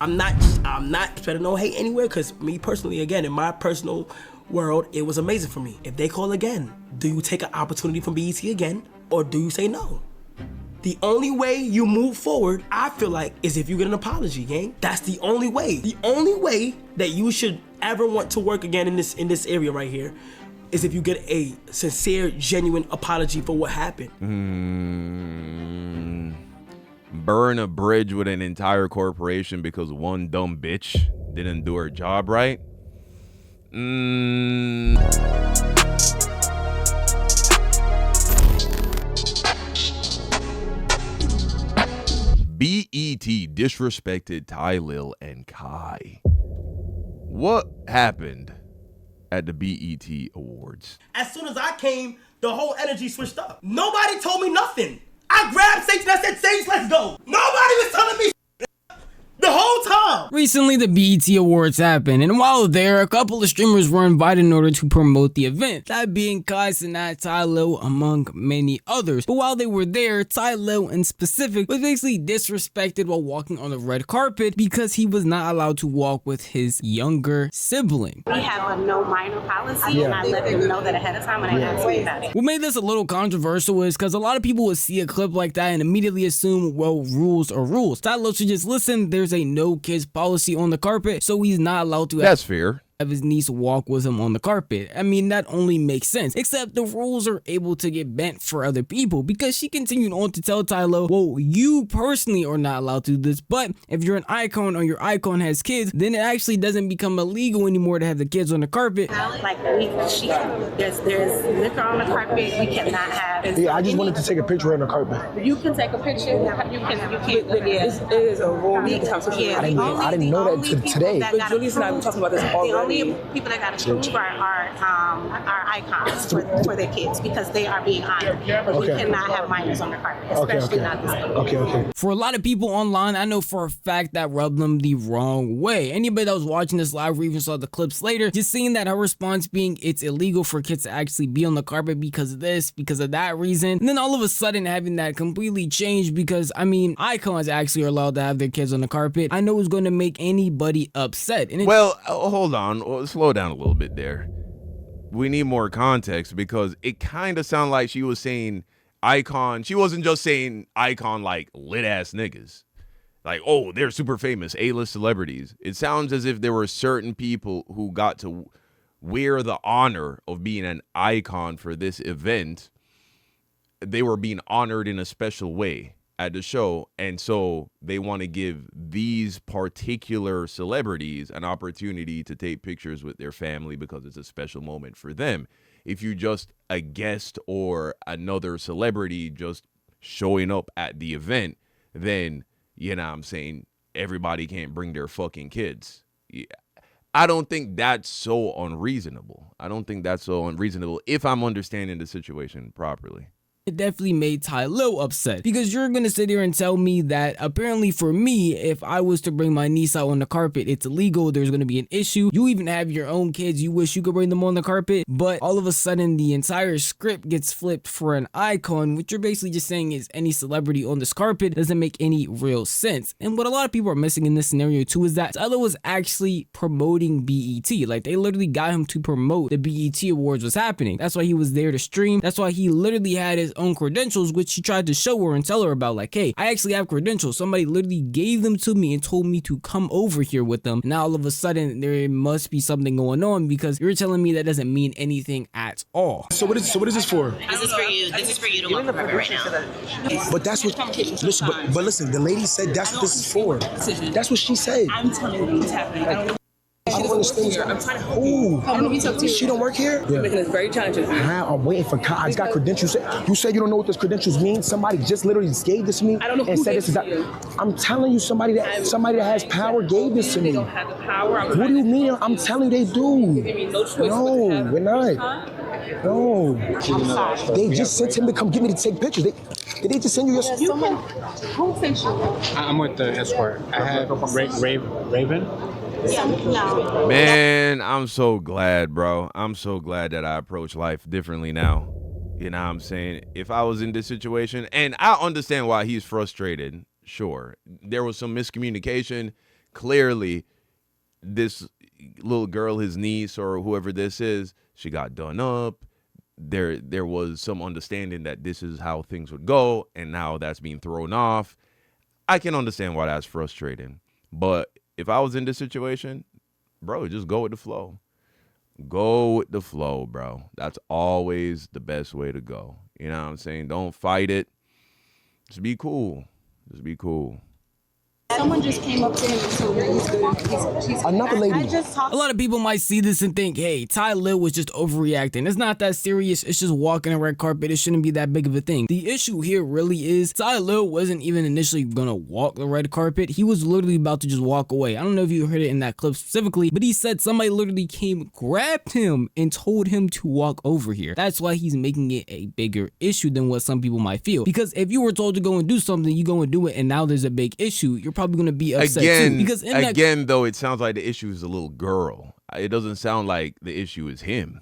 I'm not spreading no hate anywhere, because me personally, again, in my personal world, it was amazing for me. If they call again, do you take an opportunity from BET again, or do you say no? The only way you move forward, I feel like, is if you get an apology, gang. That's the only way. The only way that you should ever want to work again in this area right here is if you get a sincere, genuine apology for what happened. Burn a bridge with an entire corporation because one dumb bitch didn't do her job right? BET disrespected Tylil and Kai. What happened at the BET Awards? As soon as I came, the whole energy switched up. Nobody told me nothing. I grabbed Sage and I said, Sage, let's go. Nobody was telling me the whole time. Recently, the BET Awards happened, and while there, a couple of streamers were invited in order to promote the event, that being Kai, Cenat, Tylil, among many others. But while they were there, Tylil in specific was basically disrespected while walking on the red carpet because he was not allowed to walk with his younger sibling. We have a no minor policy, and I let them know that ahead of time when I asked me about it. What made this a little controversial is because a lot of people would see a clip like that and immediately assume, well, rules are rules. Tylil should just listen, there's a no kids policy on the carpet, so he's not allowed to That's fair. have his niece walk with him on the carpet. I mean, that only makes sense, except the rules are able to get bent for other people, because she continued on to tell Tylil, well, you personally are not allowed to do this, but if you're an icon or your icon has kids, then it actually doesn't become illegal anymore to have the kids on the carpet. Like, there's liquor on the carpet, we cannot have. Yeah, I just wanted to take a picture on the carpet. You can take a picture, you can't. It is a rule. I didn't know that today. But Julie's and I were talking about this already. The only people that got to prove are icons for their kids, because they are being honored. We cannot have minors on the carpet, especially not this one. Okay. For a lot of people online, I know for a fact that rubbed them the wrong way. Anybody that was watching this live or even saw the clips later, just seeing that her response being it's illegal for kids to actually be on the carpet because of this, because of that reason, and then all of a sudden having that completely change because, I mean, icons actually are allowed to have their kids on the carpet, I know it's going to make anybody upset. And well, hold on. Slow down a little bit there. We need more context, because it kind of sounded like she was saying icon. She wasn't just saying icon like lit ass niggas. Like, oh, they're super famous, A-list celebrities. It sounds as if there were certain people who got to wear the honor of being an icon for this event. They were being honored in a special way at the show, and so they want to give these particular celebrities an opportunity to take pictures with their family because it's a special moment for them. If you just a guest or another celebrity just showing up at the event, then, you know what I'm saying, everybody can't bring their fucking kids. Yeah. I don't think that's so unreasonable. If I'm understanding the situation properly. It definitely made Tylil upset, because you're gonna sit here and tell me that apparently for me, if I was to bring my niece out on the carpet, it's illegal, there's gonna be an issue. You even have your own kids, you wish you could bring them on the carpet, but all of a sudden the entire script gets flipped for an icon, which you're basically just saying is any celebrity on this carpet. Doesn't make any real sense. And what a lot of people are missing in this scenario too is that Tylil was actually promoting BET. Like, they literally got him to promote the BET Awards was happening. That's why he was there to stream. That's why he literally had his own credentials, which he tried to show her and tell her about, like, hey, I actually have credentials. Somebody literally gave them to me and told me to come over here with them. Now all of a sudden there must be something going on, because you're telling me that doesn't mean anything at all. So what is this for? This is for you. This is for you to walk the carpet right now. But that's what. Listen, but listen, the lady said that's what this is for. That's what she said. I'm telling you what's happening. I don't understand. I'm trying to help you. I don't know if you talk to. She don't work here? You're making this very challenging. I'm waiting for Kai. It's got credentials. You said you don't know what those credentials mean? Somebody just literally gave this to me. I don't know who and said gave this is it to you. I'm telling you, somebody that has power gave this to me. They don't have the power. What do you mean? I'm telling you they do. Give me no choice. No, we're not. No. They just sent him to come get me to take pictures. Did they just send you your... Who sent you? I'm with the escort. I have Raven. Man, I'm so glad, bro. I'm so glad that I approach life differently now. You know what I'm saying? If I was in this situation, and I understand why he's frustrated, sure. There was some miscommunication. clearly this little girl, his niece or whoever this is, she got done up. There was some understanding that this is how things would go, and now that's being thrown off. I can understand why that's frustrating. But if I was in this situation, bro, just go with the flow. Go with the flow, bro. That's always the best way to go. You know what I'm saying? Don't fight it. Just be cool. Just be cool. Someone just came up to him and told him he's good. She's Another lady. I just talked. A lot of people might see this and think, hey, Tylil was just overreacting. It's not that serious. It's just walking a red carpet. It shouldn't be that big of a thing. The issue here really is Tylil wasn't even initially gonna walk the red carpet. He was literally about to just walk away. I don't know if you heard it in that clip specifically, but he said somebody literally came, grabbed him, and told him to walk over here. That's why he's making it a bigger issue than what some people might feel. Because if you were told to go and do something, you go and do it, and now there's a big issue, you're probably going to be upset too. Because though, it sounds like the issue is a little girl. It doesn't sound like the issue is him.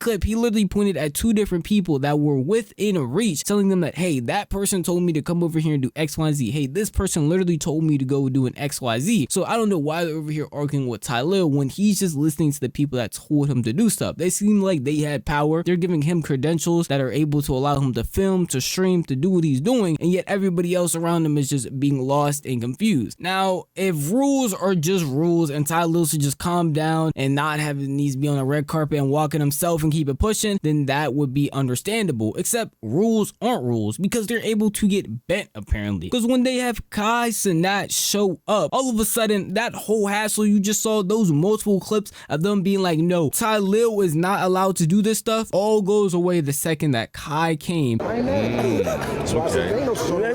Clip, he literally pointed at two different people that were within reach, telling them that, hey, that person told me to come over here and do XYZ. Hey, this person literally told me to go do an XYZ. So I don't know why they're over here arguing with Tylil when he's just listening to the people that told him to do stuff. They seem like they had power. They're giving him credentials that are able to allow him to film, to stream, to do what he's doing, and yet everybody else around him is just being lost and confused. Now, if rules are just rules and Tylil should just calm down and not have needs to be on a red carpet and walking himself and keep it pushing, then that would be understandable. Except rules aren't rules because they're able to get bent apparently. Because when they have Kai Cenat show up, all of a sudden that whole hassle you just saw, those multiple clips of them being like, no, Tylil is not allowed to do this stuff, all goes away the second that Kai came. That's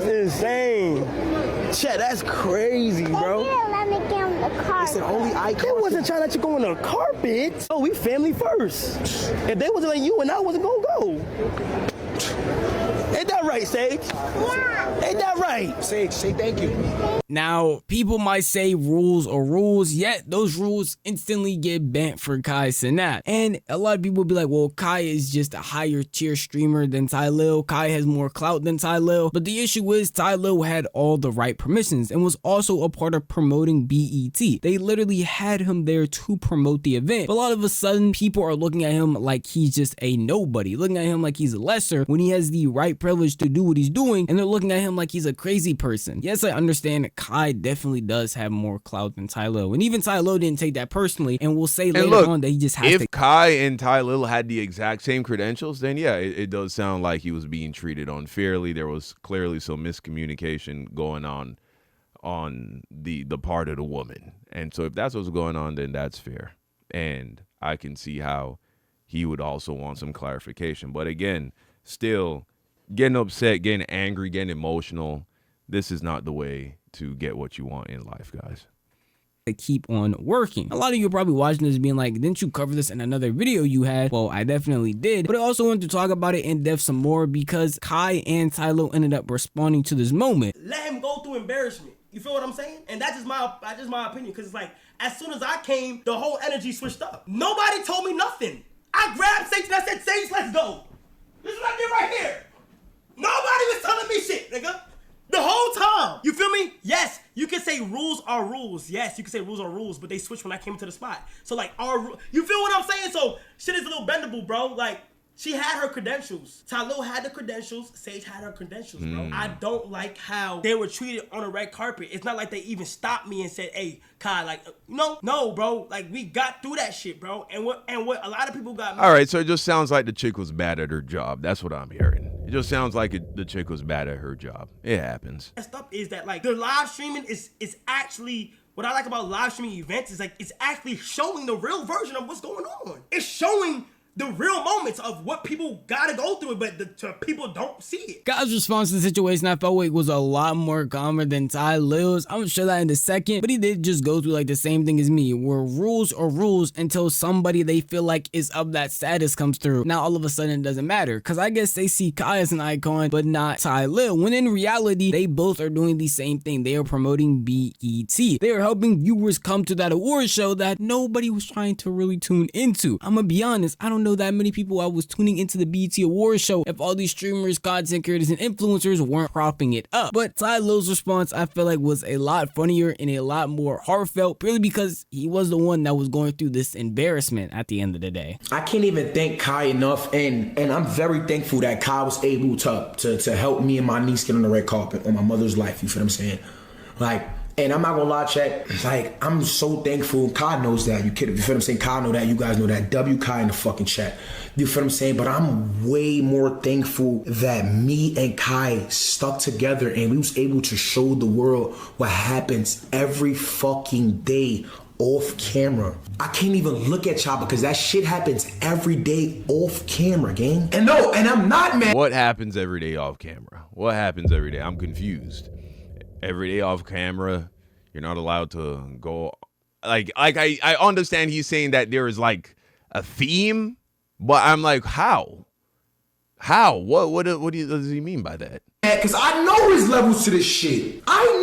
insane. Chet, that's crazy, bro. Let me get on the carpet. It's only icon. They wasn't trying to let you go on the carpet. Oh, we family first. If they wasn't like you and I wasn't gonna go. Ain't that right, Sage? Yeah. Ain't that right? Sage, say thank you. Now, people might say rules are rules, yet those rules instantly get bent for Kai Cenat. And a lot of people be like, well, Kai is just a higher tier streamer than Tylil. Kai has more clout than Tylil. But the issue is Tylil had all the right permissions and was also a part of promoting BET. They literally had him there to promote the event. But all of a sudden, people are looking at him like he's just a nobody, looking at him like he's lesser when he has the right privilege to do what he's doing, and they're looking at him like he's a crazy person. Yes, I understand that Kai definitely does have more clout than Tylil, and even Tylil didn't take that personally, and we'll say later on that he just has to. If Kai and Tylil had the exact same credentials, then yeah, it does sound like he was being treated unfairly. There was clearly some miscommunication going on the part of the woman, and so if that's what's going on, then that's fair, and I can see how he would also want some clarification. But again, still getting upset, getting angry, getting emotional, this is not the way to get what you want in life, guys. To keep on working. A lot of you are probably watching this being like, didn't you cover this in another video you had? Well, I definitely did, but I also wanted to talk about it in depth some more because Kai and Tylil ended up responding to this moment. Let him go through embarrassment. You feel what I'm saying? And that's just my opinion, because it's like, as soon as I came, the whole energy switched up. Nobody told me nothing. I grabbed Sage and I said, Sage, let's go. This is what I did right here. Nobody was telling me shit, nigga. The whole time. You feel me? Yes, you can say rules are rules. Yes, you can say rules are rules, but they switched when I came into the spot. So like, you feel what I'm saying? So shit is a little bendable, bro. Like, she had her credentials. Tylil had the credentials. Sage had her credentials, bro. I don't like how they were treated on a red carpet. It's not like they even stopped me and said, hey, Kai, like, no, bro. Like, we got through that shit, bro. And what a lot of people got. All right, so it just sounds like the chick was bad at her job. That's what I'm hearing. It just sounds like the chick was bad at her job. It happens. Messed up is that, like, the live streaming is actually, what I like about live streaming events is, like, it's actually showing the real version of what's going on. It's showing the real moments of what people gotta go through, but the people don't see it. Kai's response to the situation, I felt like was a lot more calmer than Tylil's. I'm gonna show that in a second, but he did just go through like the same thing as me, where rules are rules until somebody they feel like is of that status comes through. Now all of a sudden it doesn't matter, because I guess they see Kai as an icon, but not Tylil, when in reality, they both are doing the same thing. They are promoting BET. They are helping viewers come to that award show that nobody was trying to really tune into. I'm gonna be honest, I don't don't know that many people I was tuning into the BET Awards show if all these streamers, content creators, and influencers weren't propping it up. But Tylil's response, I feel like, was a lot funnier and a lot more heartfelt, purely because he was the one that was going through this embarrassment at the end of the day. I can't even thank Kai enough, and I'm very thankful that Kai was able to help me and my niece get on the red carpet on my mother's life. You feel what I'm saying? Like, and I'm not gonna lie, chat. Like, I'm so thankful. Kai knows that. You feel what I'm saying? Kai know that. You guys know that. W Kai in the fucking chat. You feel what I'm saying? But I'm way more thankful that me and Kai stuck together and we was able to show the world what happens every fucking day off camera. I can't even look at y'all because that shit happens every day off camera, gang. And no, and I'm not mad. What happens every day off camera? What happens every day? I'm confused. Every day off camera, you're not allowed to go. Like I understand he's saying that there is like a theme, but I'm like, how? What does he mean by that? Because I know his levels to this shit. I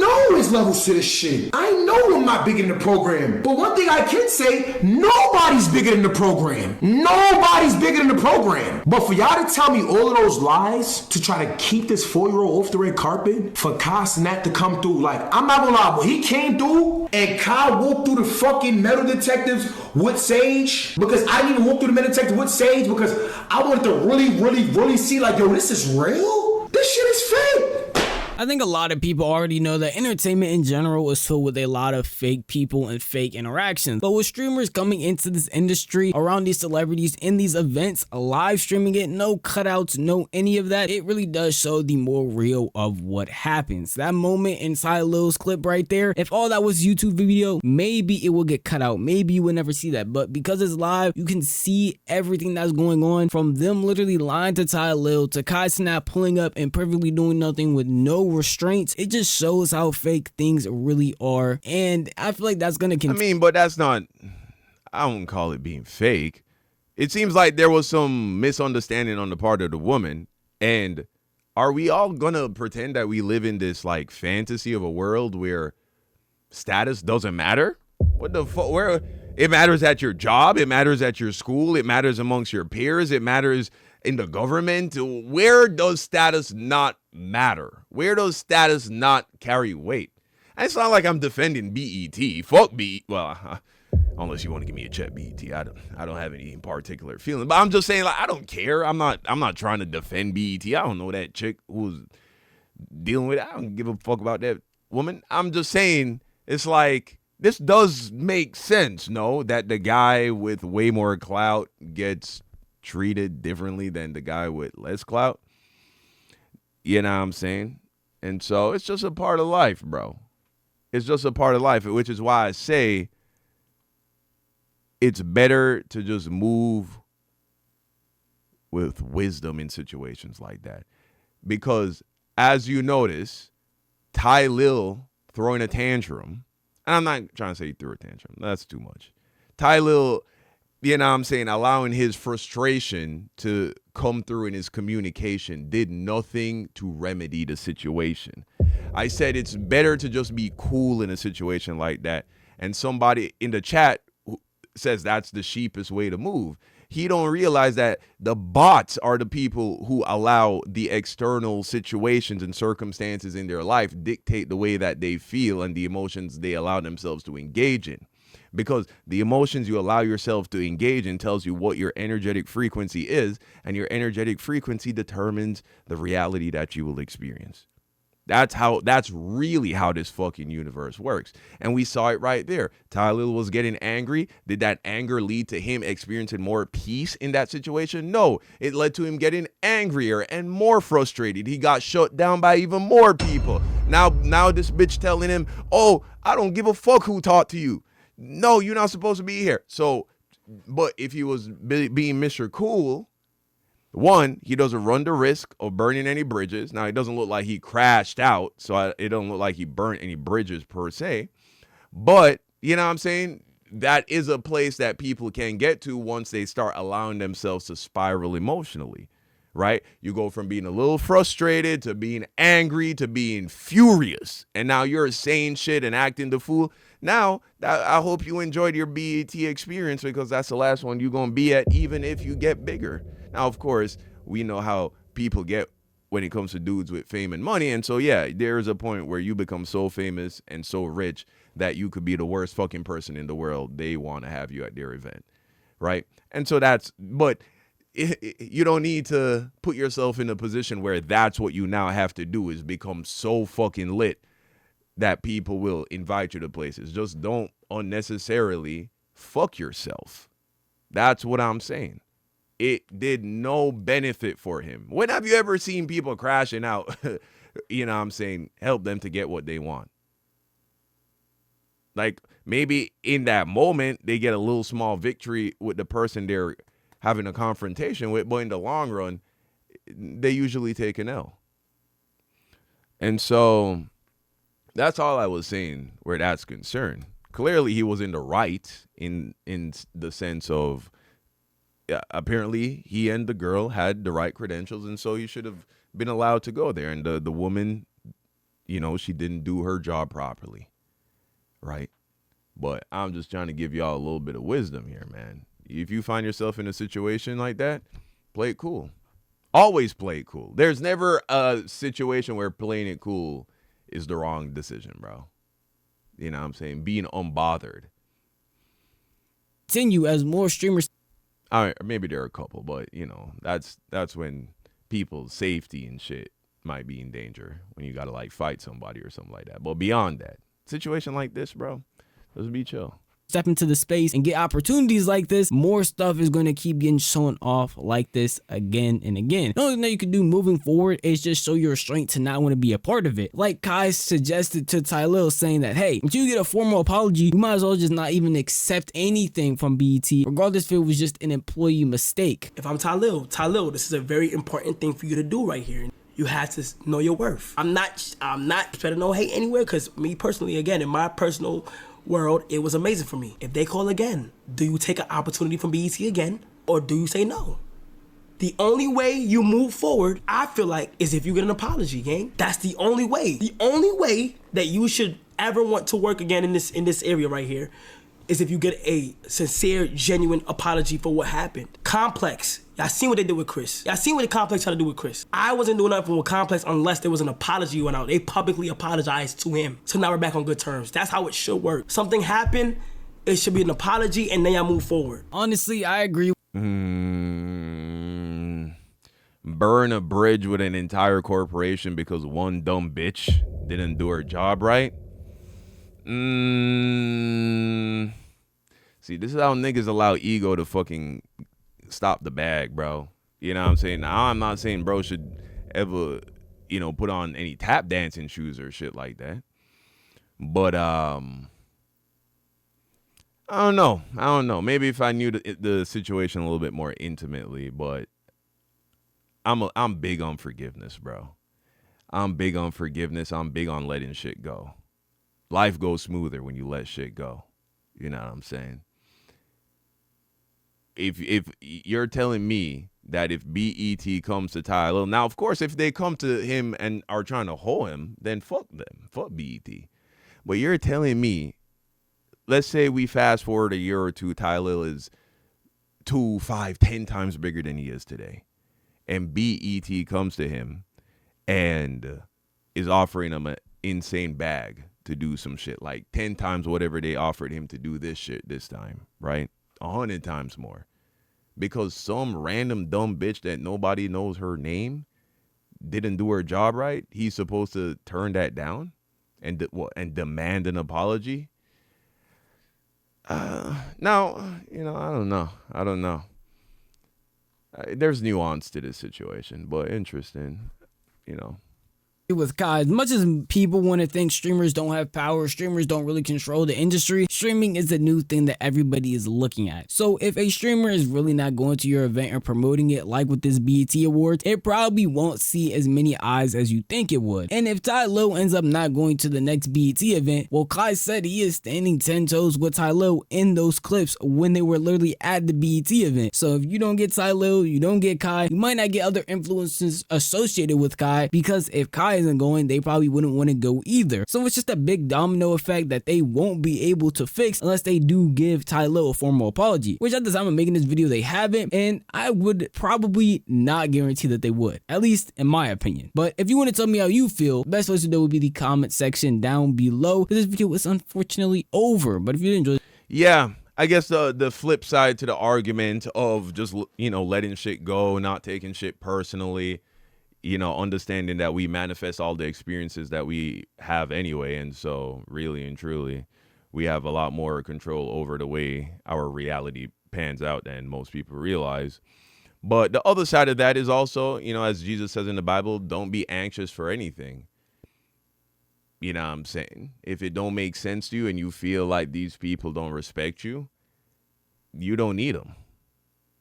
know I'm not bigger than the program. But one thing I can say, nobody's bigger than the program. Nobody's bigger than the program. But for y'all to tell me all of those lies to try to keep this 4-year-old off the red carpet, for Cenat to come through, like, I'm not gonna lie, when he came through and Kyle walked through the fucking metal detectives with Sage, because I didn't even walk through the metal detectives with Sage because I wanted to really see, like, yo, this is real? This shit is fake. I think a lot of people already know that entertainment in general is filled with a lot of fake people and fake interactions. But with streamers coming into this industry, around these celebrities in these events, live streaming it, no cutouts, no any of that, it really does show the more real of what happens. That moment in Tylil's clip right there, if all that was YouTube video, maybe it will get cut out. Maybe you will never see that. But because it's live, you can see everything that's going on, from them literally lying to Tylil to Cenat pulling up and perfectly doing nothing with no restraints. It just shows how fake things really are, and I feel like that's gonna continue. I mean, but that's not, I wouldn't call it being fake. It seems like there was some misunderstanding on the part of the woman, and are we all gonna pretend that we live in this like fantasy of a world where status doesn't matter? What the fuck? Where it matters at your job, it matters at your school, it matters amongst your peers, it matters in the government. Where does status not matter? Where does status not carry weight? And it's not like I'm defending BET. Fuck BET. Well, unless you want to give me a check, BET. I don't have any particular feeling. But I'm just saying, like, I don't care. I'm not trying to defend BET. I don't know that chick who's dealing with it. I don't give a fuck about that woman. I'm just saying, it's like, this does make sense, no? That the guy with way more clout gets treated differently than the guy with less clout. You know what I'm saying? And so it's just a part of life, bro. It's just a part of life, which is why I say it's better to just move with wisdom in situations like that. Because as you notice, Tylil throwing a tantrum, and I'm not trying to say he threw a tantrum. That's too much. Tylil, you know what I'm saying, allowing his frustration to come through in his communication did nothing to remedy the situation. I said it's better to just be cool in a situation like that. And somebody in the chat says that's the cheapest way to move. He don't realize that the bots are the people who allow the external situations and circumstances in their life dictate the way that they feel and the emotions they allow themselves to engage in. Because the emotions you allow yourself to engage in tells you what your energetic frequency is, and your energetic frequency determines the reality that you will experience. That's really how this fucking universe works. And we saw it right there. Tylil was getting angry. Did that anger lead to him experiencing more peace in that situation? No, it led to him getting angrier and more frustrated. He got shut down by even more people. Now this bitch telling him, oh, I don't give a fuck who talked to you. No, you're not supposed to be here. So, but if he was being Mr. Cool, one, he doesn't run the risk of burning any bridges. Now, it doesn't look like he crashed out, so it don't look like he burnt any bridges per se. But, you know what I'm saying? That is a place that people can get to once they start allowing themselves to spiral emotionally, right? You go from being a little frustrated to being angry to being furious. And now you're saying shit and acting the fool. Now, I hope you enjoyed your BET experience, because that's the last one you're going to be at, even if you get bigger. Now, of course, we know how people get when it comes to dudes with fame and money. And so, yeah, there's a point where you become so famous and so rich that you could be the worst fucking person in the world. They want to have you at their event, right? And so but you don't need to put yourself in a position where that's what you now have to do, is become so fucking lit that people will invite you to places. Just don't unnecessarily fuck yourself. That's what I'm saying. It did no benefit for him. When have you ever seen people crashing out, you know what I'm saying, help them to get what they want? Like, maybe in that moment, they get a little small victory with the person they're having a confrontation with, but in the long run, they usually take an L. And so that's all I was saying where that's concerned. Clearly, he was in the right in the sense of, apparently he and the girl had the right credentials, and so he should have been allowed to go there. And the woman, you know, she didn't do her job properly, right? But I'm just trying to give y'all a little bit of wisdom here, man. If you find yourself in a situation like that, play it cool. Always play it cool. There's never a situation where playing it cool is the wrong decision, bro. You know what I'm saying? Being unbothered. Continue as more streamers. All right, maybe there are a couple, but you know, that's when people's safety and shit might be in danger, when you gotta like fight somebody or something like that. But beyond that, situation like this, bro, just be chill. Step into the space and get opportunities like this, more stuff is going to keep getting shown off like this again and again. The only thing that you can do moving forward is just show your strength to not want to be a part of it. Like Kai suggested to Tylil, saying that, hey, until you get a formal apology, you might as well just not even accept anything from BET, regardless if it was just an employee mistake. If I'm Tylil, this is a very important thing for you to do right here. You have to know your worth. I'm not spreading no hate anywhere, because me personally, again, in my personal world, it was amazing for me. If they call again, do you take an opportunity from BET again, or do you say no? The only way you move forward, I feel like, is if you get an apology, gang. That's the only way. The only way that you should ever want to work again in this area right here is if you get a sincere, genuine apology for what happened. Complex. Y'all seen what they did with Chris. Y'all seen what the Complex tried to do with Chris. I wasn't doing nothing with Complex unless there was an apology went out. They publicly apologized to him. So now we're back on good terms. That's how it should work. Something happened, it should be an apology, and then y'all move forward. Honestly, I agree. Burn a bridge with an entire corporation because one dumb bitch didn't do her job right? See, this is how niggas allow ego to fucking stop the bag, bro. You know what I'm saying? Now, I'm not saying bro should ever, you know, put on any tap dancing shoes or shit like that. But I don't know. Maybe if I knew the situation a little bit more intimately, but I'm big on forgiveness, bro. I'm big on forgiveness. I'm big on letting shit go. Life goes smoother when you let shit go. You know what I'm saying? If you're telling me that if BET comes to Tylil, now of course if they come to him and are trying to hold him, then fuck them, fuck BET. But you're telling me, let's say we fast forward a year or two, Tylil is 2, 5, 10 times bigger than he is today, and BET comes to him and is offering him an insane bag to do some shit, like 10 times whatever they offered him to do this shit this time, right? 100 times more. Because some random dumb bitch that nobody knows her name didn't do her job right, he's supposed to turn that down and demand an apology? Now, you know, I don't know. There's nuance to this situation, but interesting, you know. With Kai, as much as people want to think streamers don't have power, streamers don't really control the industry, streaming is a new thing that everybody is looking at. So if a streamer is really not going to your event or promoting it, like with this BET Awards, it probably won't see as many eyes as you think it would. And if Tylil ends up not going to the next BET event, well, Kai said he is standing 10 toes with Tylil in those clips when they were literally at the BET event. So if you don't get Tylil, you don't get Kai, you might not get other influences associated with Kai, because if Kai isn't going, they probably wouldn't want to go either. So it's just a big domino effect that they won't be able to fix unless they do give Tylil a formal apology, which at the time of making this video they haven't, and I would probably not guarantee that they would, at least in my opinion. But if you want to tell me how you feel, the best place to do would be the comment section down below. This video is unfortunately over, but if you did enjoy, yeah, I guess the flip side to the argument of just, you know, letting shit go, not taking shit personally, you know, understanding that we manifest all the experiences that we have anyway. And so really and truly, we have a lot more control over the way our reality pans out than most people realize. But the other side of that is also, you know, as Jesus says in the Bible, don't be anxious for anything. You know what I'm saying? If it don't make sense to you and you feel like these people don't respect you, you don't need them.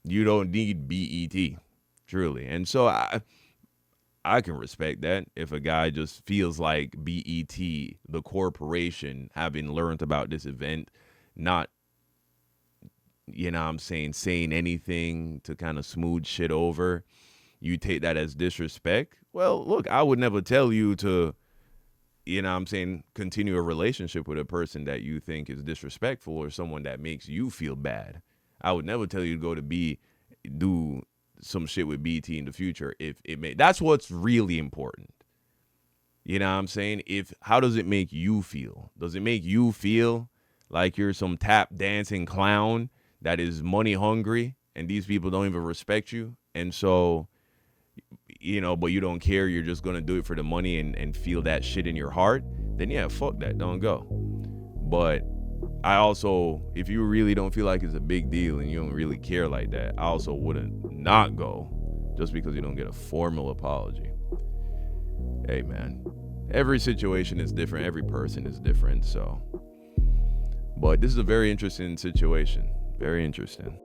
You don't need BET, truly. And so I can respect that. If a guy just feels like BET, the corporation, having learned about this event, not, you know what I'm saying anything to kind of smooth shit over, you take that as disrespect. Well, look, I would never tell you to, you know what I'm saying, continue a relationship with a person that you think is disrespectful or someone that makes you feel bad. I would never tell you to go to do some shit with BT in the future if it may. That's what's really important. You know what I'm saying? How does it make you feel? Does it make you feel like you're some tap dancing clown that is money hungry and these people don't even respect you? And so, you know, but you don't care, you're just gonna do it for the money and feel that shit in your heart, then yeah, fuck that, don't go. But I also, if you really don't feel like it's a big deal and you don't really care like that, I also wouldn't not go just because you don't get a formal apology. Hey man, every situation is different, every person is different, so. But this is a very interesting situation, very interesting.